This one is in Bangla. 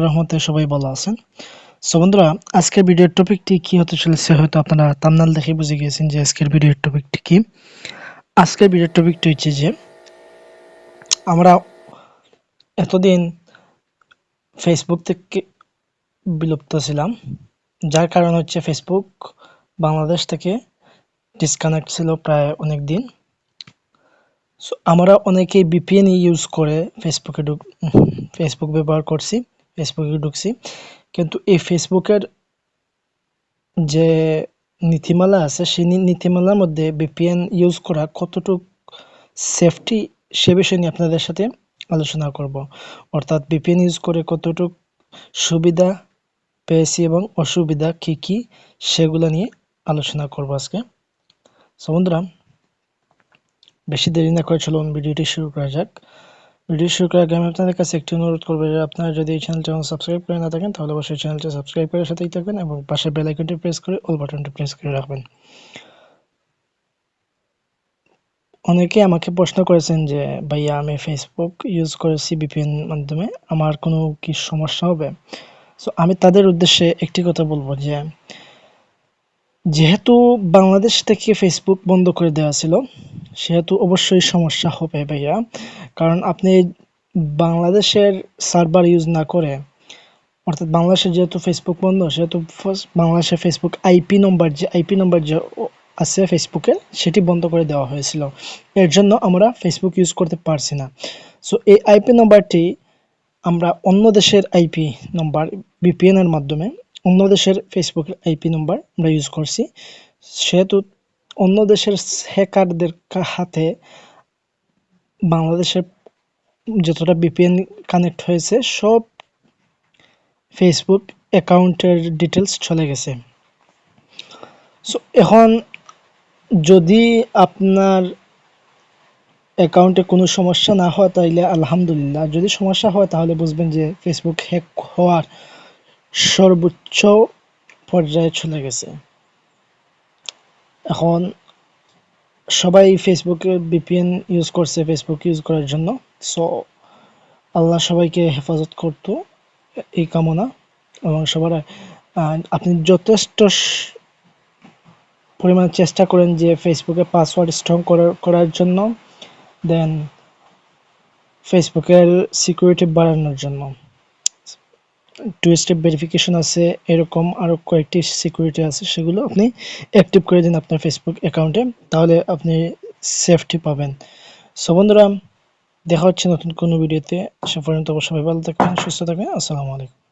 রহমতে সবাই ভালো আছেন। সো বন্ধুরা, আজকের ভিডিওর টপিকটি কি হতে চলেছে হয়তো আপনারা থাম্বনেল দেখে বুঝে গিয়েছেন যে আজকের ভিডিওর টপিকটি কি। আজকের ভিডিওর টপিকটি হচ্ছে যে আমরা এতদিন ফেসবুক থেকে বিলুপ্ত ছিলাম, যার কারণ হচ্ছে ফেসবুক বাংলাদেশ থেকে ডিসকানেক্ট ছিল প্রায় অনেক দিন। সো আমরা অনেকেই ভিপিএন ইউজ করে ফেসবুক ব্যবহার করছি, ফেসবুকে ঢুকছি, কিন্তু এই ফেসবুকের যে নীতিমালা আছে সেই নীতিমালার মধ্যে ভিপিএন ইউজ করা কতটুকু সেফটি সে বিষয় নিয়ে আপনাদের সাথে আলোচনা করব। অর্থাৎ ভিপিএন ইউজ করে কতটুকু সুবিধা পেয়েছি এবং অসুবিধা কি কি সেগুলো নিয়ে আলোচনা করব আজকে। সো বন্ধুরা, বেশি দেরি না করে চলুন ভিডিওটি শুরু করা যাক। ভিডিও শুরু করার আগে আমি আপনাদের কাছে একটি অনুরোধ করবো যে আপনারা যদি এই চ্যানেলটি সাবস্ক্রাইব করে না থাকেন তাহলে অবশ্যই চ্যানেলটি সাবস্ক্রাইব করে সাথেই থাকবেন এবং পাশে বেল আইকনটি প্রেস করে অল বাটনটি প্রেস করে রাখবেন। অনেকে আমাকে প্রশ্ন করেছেন যে ভাইয়া, আমি ফেসবুক ইউজ করেছি ভিপিএন মাধ্যমে, আমার কোনো কি সমস্যা হবে? সো আমি তাদের উদ্দেশ্যে একটি কথা বলবো যে যেহেতু বাংলাদেশ থেকে ফেসবুক বন্ধ করে দেওয়া ছিল, সেহেতু অবশ্যই সমস্যা হবে ভাইয়া। কারণ আপনি বাংলাদেশের সার্ভার ইউজ না করে, অর্থাৎ বাংলাদেশে যেহেতু ফেসবুক বন্ধ, সেহেতু বাংলাদেশের ফেসবুক আইপি নম্বর যে আছে ফেসবুকে, সেটি বন্ধ করে দেওয়া হয়েছিল। এর জন্য আমরা ফেসবুক ইউজ করতে পারছি না। সো এই আইপি নম্বরটি আমরা অন্য দেশের আইপি নম্বর ভিপিএন এর মাধ্যমে অন্য দেশের ফেসবুকের আইপি নম্বর আমরা ইউজ করছি। সেহেতু অন্য দেশের হ্যাকারদের হাতে বাংলাদেশের যতটা ভিপিএন কানেক্ট হয়েছে সব ফেসবুক অ্যাকাউন্টের ডিটেলস চলে গেছে। সো এখন যদি আপনার অ্যাকাউন্টে কোনো সমস্যা না হয় তাহলে আলহামদুলিল্লাহ, যদি সমস্যা হয় তাহলে বুঝবেন যে ফেসবুক হ্যাক হওয়ার সর্বোচ্চ পর্যায়ে চলে গেছে। এখন সবাই ফেসবুকে ভিপিএন ইউজ করছে ফেসবুক ইউজ করার জন্য। সো আল্লাহ সবাইকে হেফাজত করতো, এই কামনা। এবং সবার আপনি যথেষ্ট পরিমাণে চেষ্টা করেন যে ফেসবুকে পাসওয়ার্ড স্ট্রং করার জন্য, দেন ফেসবুকের সিকিউরিটি বাড়ানোর জন্য। টু স্টেপ ভেরিফিকেশন আছে, এরকম আরও কয়েকটি সিকিউরিটি আছে, সেগুলো আপনি অ্যাক্টিভ করে দিন আপনার ফেসবুক অ্যাকাউন্টে, তাহলে আপনি সেফটি পাবেন। সো বন্ধুরা, দেখা হচ্ছে নতুন কোনো ভিডিওতে। সে পর্যন্ত সবাই ভালো থাকবেন, সুস্থ থাকবেন। আসসালামু আলাইকুম।